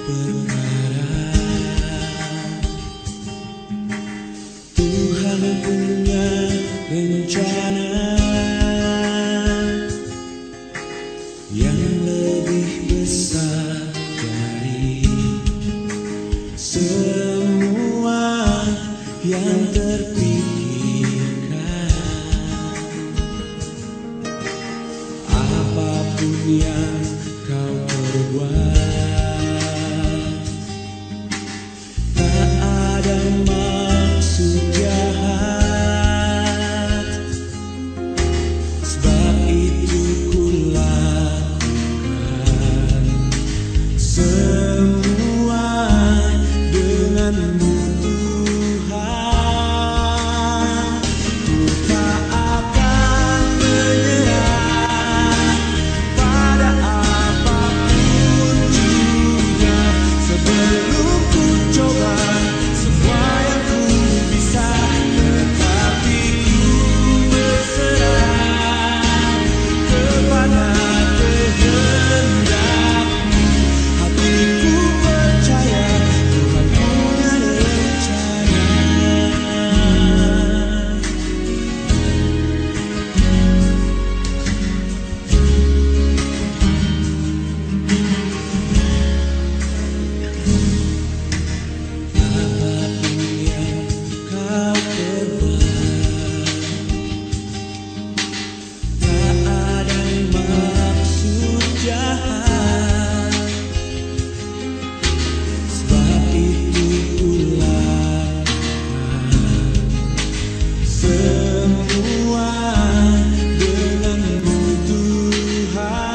berharap Tuhan punya rencana yang lebih besar dari semua yang terpikirkan. Apapun yang kau perbuat, tak ada maksud jahat. Sebab itu ku lakukan semua denganmu Tuhan. Ku tak akan menyerah pada apapun juga, sebelum ku coba semua yang ku bisa. Tetapi ku berserah kepada kehendakmu. Hatiku percaya Tuhan punya rencana. Apapun yang kau perbuat, tak ada maksud jahat. Sebab itu ku lakukan semua denganmu Tuhan.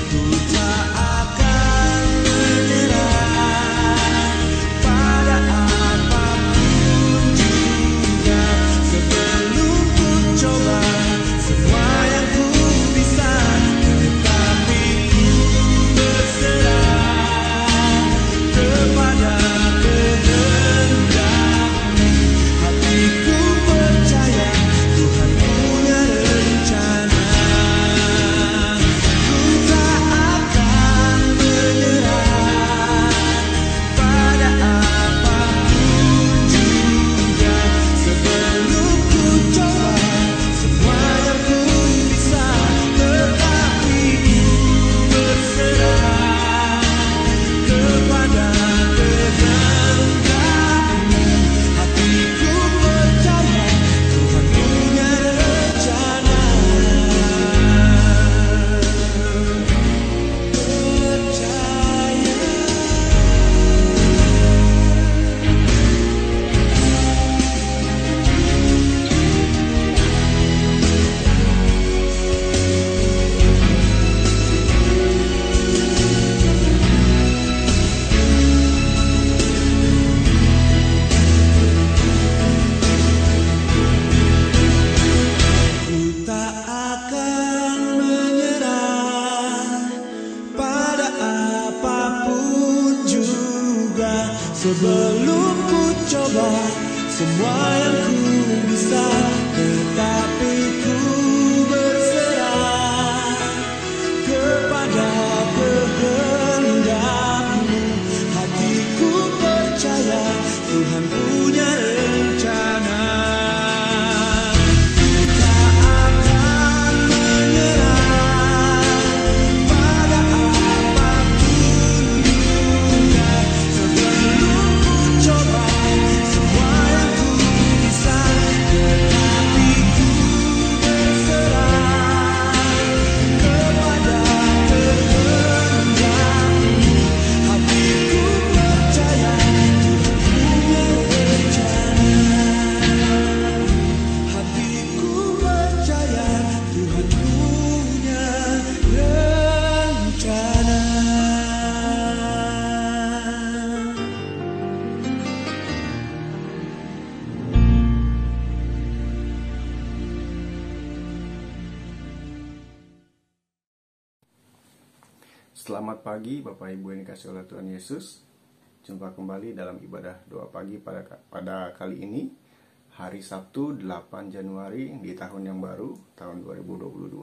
Ku tak akan menyerah pada apapun juga, sebelum ku coba semua yang ku bisa. Tetapi ku berserah kepada kehendakmu. Hatiku percaya Tuhan punya rencana. Ku tak akan menyerah pada apapun juga, sebelum ku coba semua yang ku bisa. Tetapi ku berserah kepada kehendakmu. Hatiku percaya Tuhan punya rencana. Ku tak akan menyerah pada apapun juga, sebelum ku coba semua yang ku bisa. Tetapi ku berserah kepada kehendakmu. Hatiku percaya Tuhan punya rencana. Ku tak akan menyerah pada apapun juga, sebelum ku coba semua yang ku bisa. Tetapi ku berserah kepada kehendakmu. Hatiku percaya Tuhan punya rencana. Hatiku percaya Tuhan punya rencana. Selamat pagi Bapak Ibu yang dikasihi oleh Tuhan Yesus. Jumpa kembali dalam ibadah doa pagi pada kali ini, hari Sabtu 8 Januari di tahun yang baru, tahun 2022.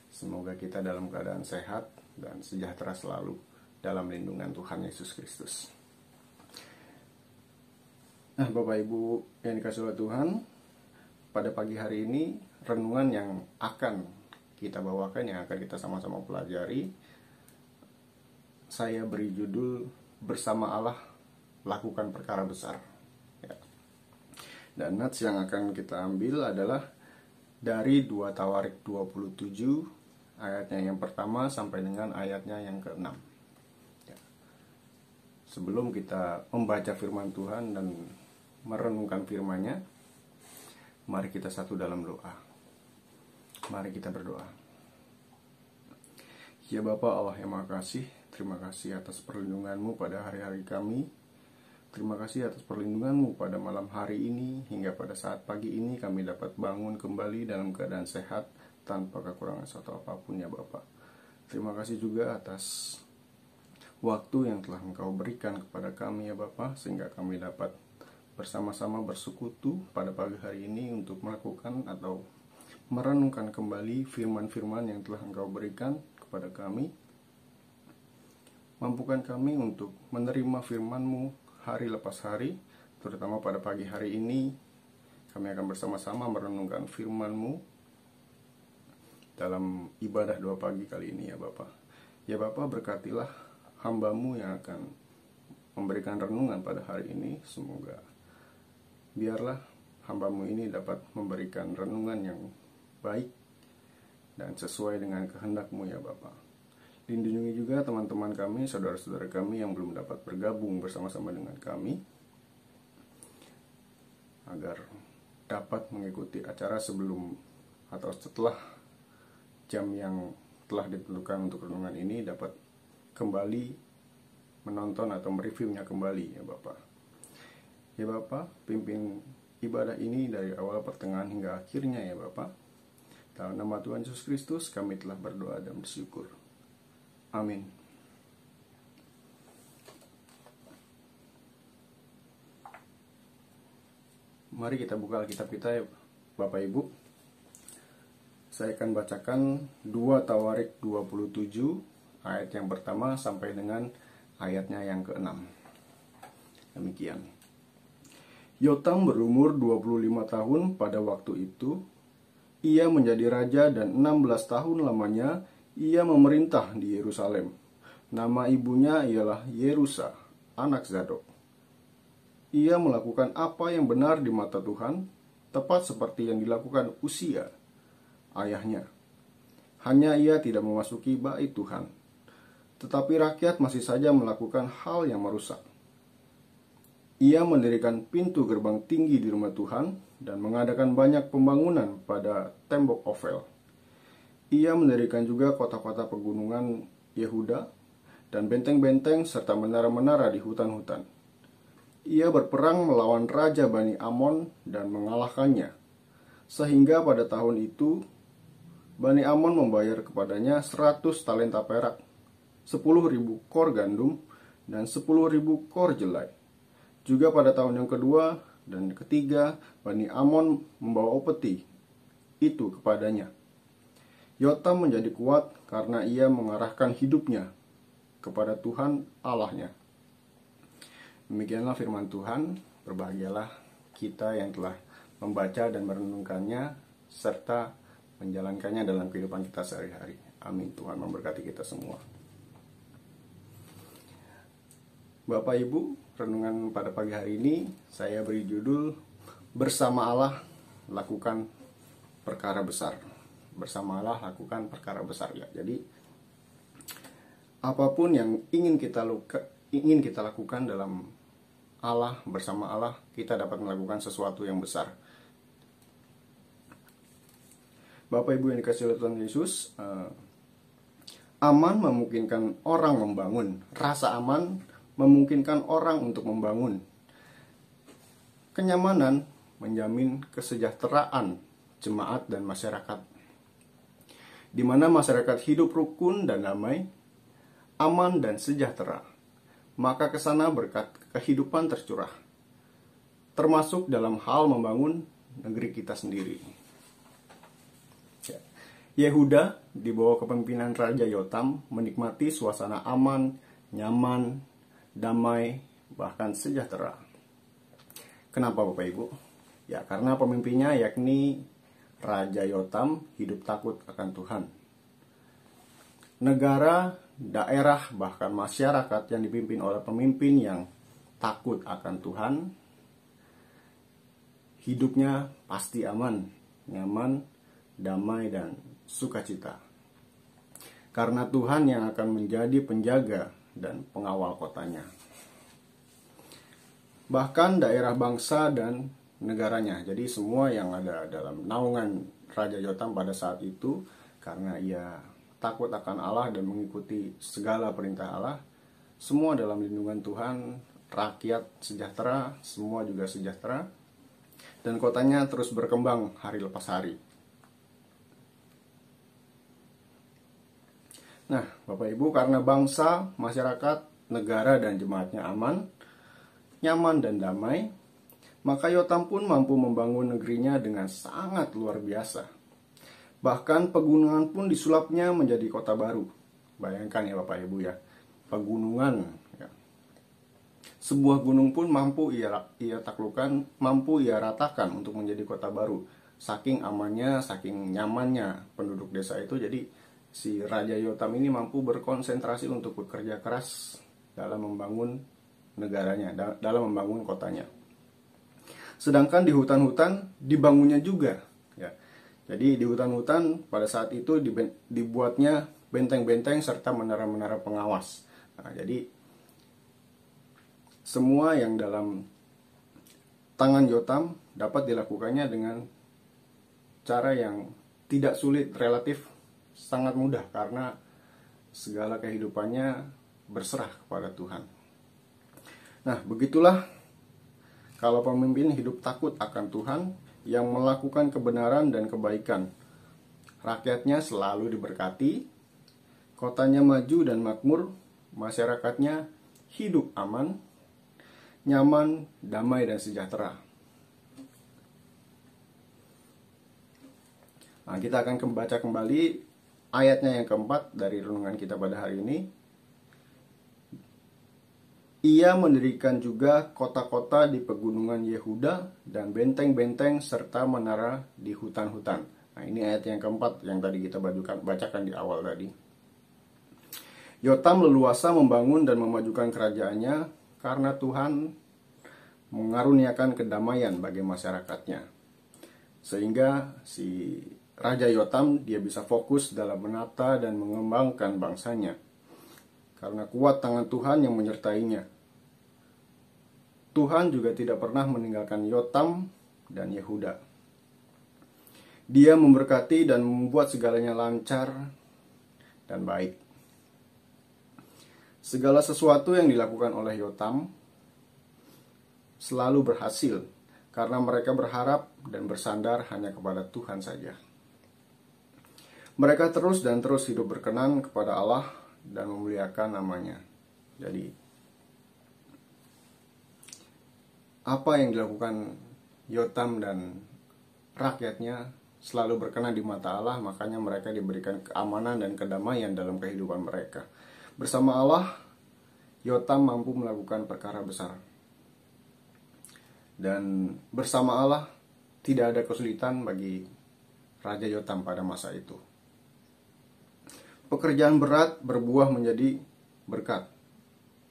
Semoga kita dalam keadaan sehat dan sejahtera selalu. dalam lindungan Tuhan Yesus Kristus. Nah, Bapak Ibu yang dikasihi oleh Tuhan, pada pagi hari ini renungan yang akan kita bawakan, yang akan kita sama-sama pelajari, saya beri judul Bersama Allah Lakukan Perkara Besar. Ya. Dan nats yang akan kita ambil adalah dari 2 Tawarik 27 ayatnya yang pertama sampai dengan ayatnya yang ke-6. Ya. Sebelum kita membaca firman Tuhan dan merenungkan firman-Nya, mari kita satu dalam doa. Mari kita berdoa. Ya Bapa Allah yang Maha Kasih, terima kasih atas perlindungan-Mu pada hari-hari kami. Terima kasih atas perlindungan-Mu pada malam hari ini, hingga pada saat pagi ini kami dapat bangun kembali dalam keadaan sehat tanpa kekurangan satu apapun ya Bapa. Terima kasih juga atas waktu yang telah Engkau berikan kepada kami ya Bapa, sehingga kami dapat bersama-sama bersekutu pada pagi hari ini untuk melakukan atau merenungkan kembali firman-firman yang telah Engkau berikan kepada kami. Mampukan kami untuk menerima firman-Mu hari lepas hari, terutama pada pagi hari ini kami akan bersama-sama merenungkan firman-Mu dalam ibadah doa pagi kali ini ya Bapa. Ya Bapa, berkatilah hamba-Mu yang akan memberikan renungan pada hari ini. Semoga biarlah hamba-Mu ini dapat memberikan renungan yang baik dan sesuai dengan kehendak-Mu ya Bapa. Lindungi juga teman-teman kami, saudara-saudara kami yang belum dapat bergabung bersama-sama dengan kami, agar dapat mengikuti acara sebelum atau setelah jam yang telah ditentukan untuk renungan ini, dapat kembali menonton atau mereviewnya kembali ya Bapa. Ya Bapa, pimpin ibadah ini dari awal pertengahan hingga akhirnya ya Bapa. Dalam nama Tuhan Yesus Kristus kami telah berdoa dan bersyukur. Amin. Mari kita buka Alkitab kita ya Bapak Ibu. Saya akan bacakan 2 Tawarik 27 ayat yang pertama sampai dengan ayatnya yang ke-6. Demikian. Yotam berumur 25 tahun pada waktu itu. Ia menjadi raja dan 16 tahun lamanya ia memerintah di Yerusalem. Nama ibunya ialah Yerusa, anak Zadok. Ia melakukan apa yang benar di mata Tuhan, tepat seperti yang dilakukan Usia, ayahnya. Hanya ia tidak memasuki bait Tuhan. Tetapi rakyat masih saja melakukan hal yang merusak. Ia mendirikan pintu gerbang tinggi di rumah Tuhan dan mengadakan banyak pembangunan pada tembok Ofel. Ia mendirikan juga kota-kota pegunungan Yehuda dan benteng-benteng serta menara-menara di hutan-hutan. Ia berperang melawan Raja Bani Amon dan mengalahkannya. Sehingga pada tahun itu Bani Amon membayar kepadanya 100 talenta perak, 10.000 kor gandum, dan 10.000 kor jelai. Juga pada tahun yang kedua dan ketiga, Bani Amon membawa upeti itu kepadanya. Yotam menjadi kuat karena ia mengarahkan hidupnya kepada Tuhan Allahnya. Demikianlah firman Tuhan. Berbahagialah kita yang telah membaca dan merenungkannya serta menjalankannya dalam kehidupan kita sehari-hari. Amin. Tuhan memberkati kita semua. Bapak Ibu, renungan pada pagi hari ini saya beri judul Bersama Allah Lakukan Perkara Besar. Bersama Allah lakukan perkara besar ya. Jadi apapun yang ingin kita lakukan dalam Allah, bersama Allah, kita dapat melakukan sesuatu yang besar. Bapak Ibu yang dikasihi oleh Tuhan Yesus, aman memungkinkan orang membangun. Rasa aman memungkinkan orang untuk membangun. Kenyamanan menjamin kesejahteraan jemaat dan masyarakat, di mana masyarakat hidup rukun dan damai, aman dan sejahtera. Maka kesana berkat kehidupan tercurah, termasuk dalam hal membangun negeri kita sendiri. Yehuda di bawah kepemimpinan Raja Yotam menikmati suasana aman nyaman, damai, bahkan sejahtera. Kenapa Bapak Ibu? Ya karena pemimpinnya yakni Raja Yotam hidup takut akan Tuhan. Negara, daerah, bahkan masyarakat yang dipimpin oleh pemimpin yang takut akan Tuhan, hidupnya pasti aman, nyaman, damai, dan sukacita. Karena Tuhan yang akan menjadi penjaga dan pengawal kotanya. Bahkan daerah bangsa dan negaranya. Jadi semua yang ada dalam naungan Raja Yotam pada saat itu, karena ia takut akan Allah dan mengikuti segala perintah Allah, semua dalam lindungan Tuhan, rakyat sejahtera, semua juga sejahtera, dan kotanya terus berkembang hari lepas hari. Nah, Bapak Ibu, karena bangsa, masyarakat, negara, dan jemaatnya aman, nyaman, dan damai, maka Yotam pun mampu membangun negerinya dengan sangat luar biasa. Bahkan pegunungan pun disulapnya menjadi kota baru. Bayangkan ya Bapak Ibu ya, pegunungan. Ya. Sebuah gunung pun mampu ia taklukkan, mampu ia ratakan untuk menjadi kota baru. Saking amannya, saking nyamannya penduduk desa itu, jadi si Raja Yotam ini mampu berkonsentrasi untuk bekerja keras dalam membangun negaranya, dalam membangun kotanya. Sedangkan di hutan-hutan dibangunnya juga. Ya. Jadi di hutan-hutan pada saat itu dibuatnya benteng-benteng serta menara-menara pengawas. Nah, jadi semua yang dalam tangan Yotam dapat dilakukannya dengan cara yang tidak sulit, relatif sangat mudah karena segala kehidupannya berserah kepada Tuhan. Nah, begitulah kalau pemimpin hidup takut akan Tuhan yang melakukan kebenaran dan kebaikan. Rakyatnya selalu diberkati, kotanya maju dan makmur, masyarakatnya hidup aman, nyaman, damai, dan sejahtera. Nah, kita akan membaca kembali ayatnya yang keempat dari renungan kita pada hari ini. Ia mendirikan juga kota-kota di pegunungan Yehuda dan benteng-benteng serta menara di hutan-hutan. Nah, ini ayat yang keempat yang tadi kita bacakan di awal tadi. Yotam leluasa membangun dan memajukan kerajaannya karena Tuhan mengaruniakan kedamaian bagi masyarakatnya. Sehingga si Raja Yotam dia bisa fokus dalam menata dan mengembangkan bangsanya. Karena kuat tangan Tuhan yang menyertainya. Tuhan juga tidak pernah meninggalkan Yotam dan Yehuda. Dia memberkati dan membuat segalanya lancar dan baik. Segala sesuatu yang dilakukan oleh Yotam selalu berhasil karena mereka berharap dan bersandar hanya kepada Tuhan saja. Mereka terus dan terus hidup berkenan kepada Allah dan memuliakan namanya. Jadi, apa yang dilakukan Yotam dan rakyatnya selalu berkenan di mata Allah, makanya mereka diberikan keamanan dan kedamaian dalam kehidupan mereka. Bersama Allah, Yotam mampu melakukan perkara besar. Dan bersama Allah, tidak ada kesulitan bagi Raja Yotam pada masa itu. Pekerjaan berat berbuah menjadi berkat.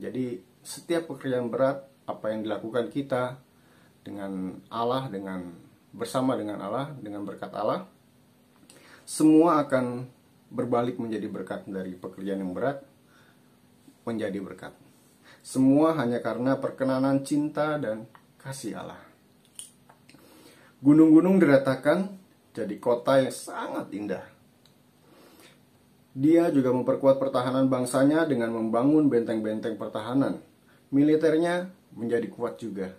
Jadi setiap pekerjaan berat, apa yang dilakukan kita dengan Allah, bersama dengan Allah, dengan berkat Allah, semua akan berbalik menjadi berkat. Dari pekerjaan yang berat menjadi berkat. Semua hanya karena perkenanan cinta dan kasih Allah. Gunung-gunung diratakan jadi kota yang sangat indah. Dia juga memperkuat pertahanan bangsanya dengan membangun benteng-benteng pertahanan. Militernya menjadi kuat juga.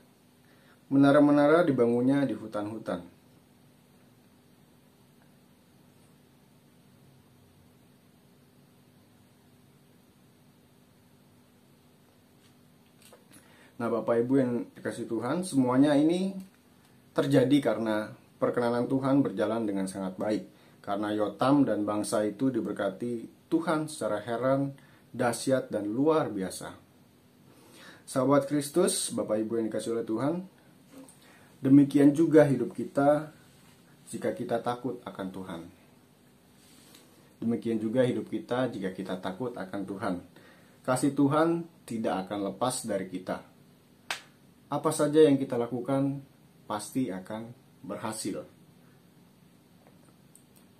Menara-menara dibangunnya di hutan-hutan. Nah, Bapak Ibu yang dikasihi Tuhan, semuanya ini terjadi karena perkenanan Tuhan berjalan dengan sangat baik. Karena Yotam dan bangsa itu diberkati Tuhan secara heran dahsyat dan luar biasa. Sahabat Kristus, Bapak Ibu yang dikasihi oleh Tuhan, demikian juga hidup kita jika kita takut akan Tuhan. Demikian juga hidup kita jika kita takut akan Tuhan. Kasih Tuhan tidak akan lepas dari kita. Apa saja yang kita lakukan pasti akan berhasil.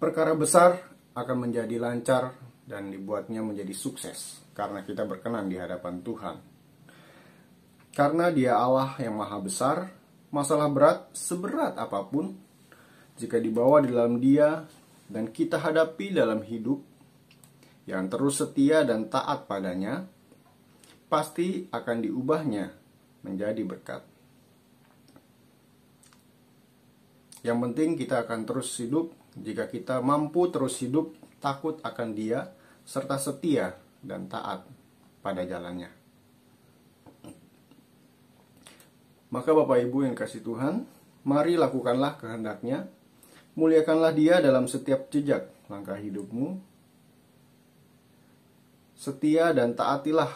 Perkara besar akan menjadi lancar dan dibuatnya menjadi sukses karena kita berkenan di hadapan Tuhan. Karena Dia Allah yang maha besar, masalah berat seberat apapun, jika dibawa di dalam Dia dan kita hadapi dalam hidup yang terus setia dan taat padanya, pasti akan diubahnya menjadi berkat. Yang penting kita akan terus hidup jika kita mampu terus hidup takut akan Dia serta setia dan taat pada jalannya. Maka Bapak Ibu yang kasih Tuhan, mari lakukanlah kehendak-Nya, muliakanlah Dia dalam setiap jejak langkah hidupmu, setia dan taatilah,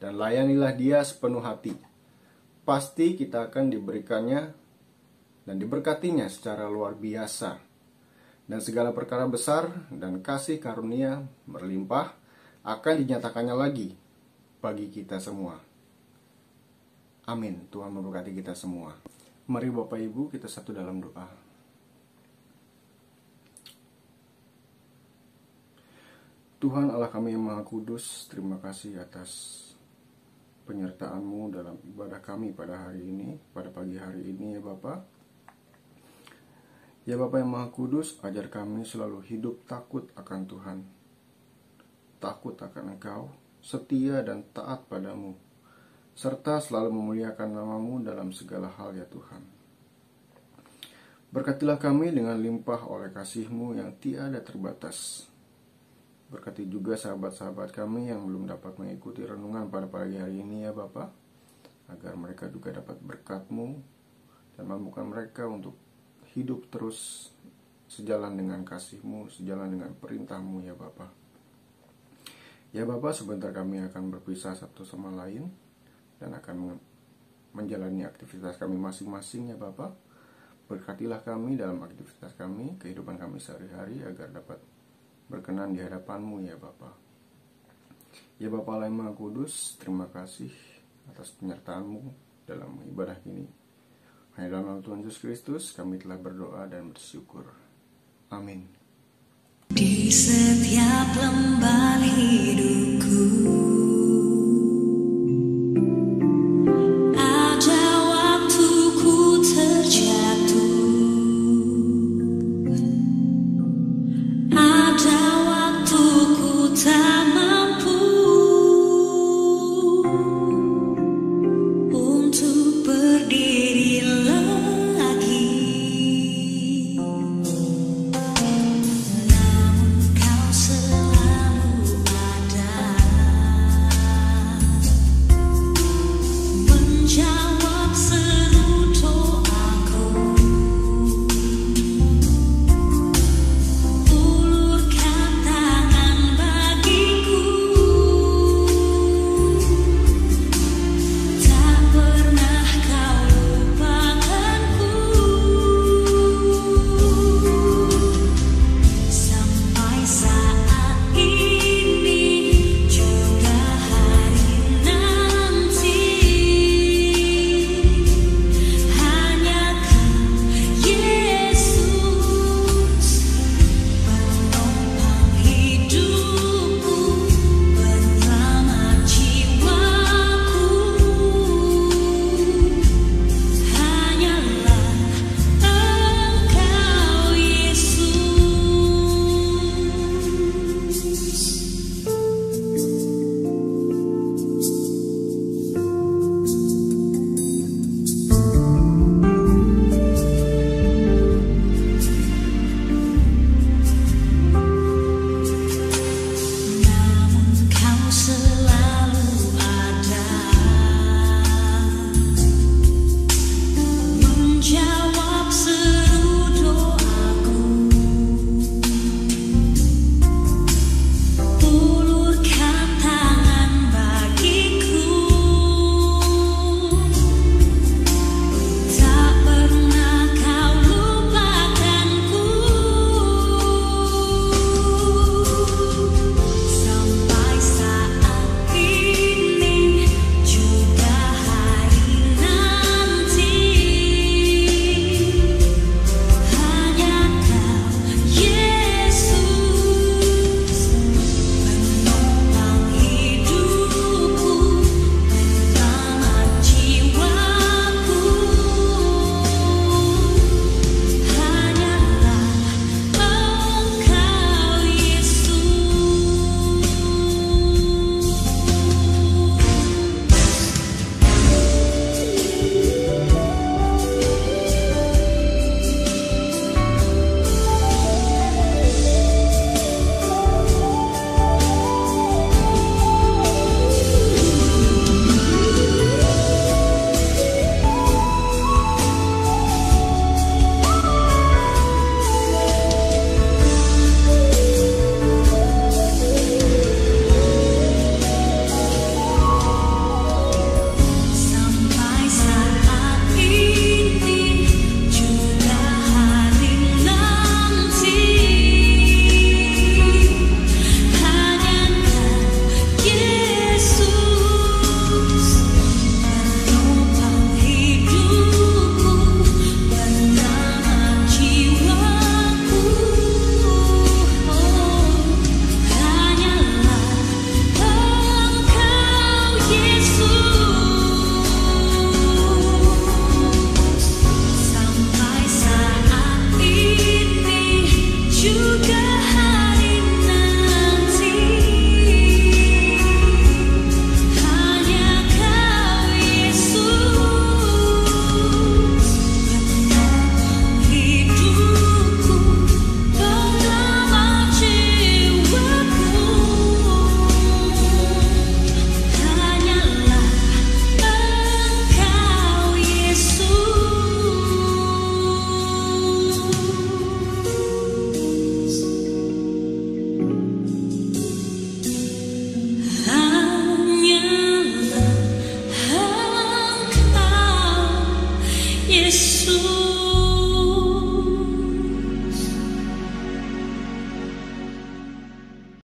dan layanilah Dia sepenuh hati. Pasti kita akan diberikannya dan diberkatinya secara luar biasa. Dan segala perkara besar dan kasih karunia berlimpah akan dinyatakannya lagi bagi kita semua. Amin. Tuhan memberkati kita semua. Mari Bapak Ibu kita satu dalam doa. Tuhan Allah kami yang Maha Kudus, terima kasih atas penyertaan-Mu dalam ibadah kami pada hari ini, pada pagi hari ini ya Bapak. Ya Bapak yang Maha Kudus, ajar kami selalu hidup takut akan Tuhan, takut akan Engkau, setia dan taat padamu, serta selalu memuliakan nama-Mu dalam segala hal ya Tuhan. Berkatilah kami dengan limpah oleh kasih-Mu yang tiada terbatas. Berkati juga sahabat-sahabat kami yang belum dapat mengikuti renungan pada pagi hari ini ya Bapak, agar mereka juga dapat berkat-Mu dan mampukan mereka untuk hidup terus sejalan dengan kasih-Mu, sejalan dengan perintah-Mu ya Bapak. Ya Bapak, sebentar kami akan berpisah satu sama lain dan akan menjalani aktivitas kami masing-masing ya Bapak. Berkatilah kami dalam aktivitas kami, kehidupan kami sehari-hari agar dapat berkenan di hadapan-Mu ya Bapak. Ya Bapak Allah yang Maha Kudus, terima kasih atas penyertaan-Mu dalam ibadah ini. Hanya dalam nama Tuhan Yesus Kristus kami telah berdoa dan bersyukur. Amin. Di setiap lembah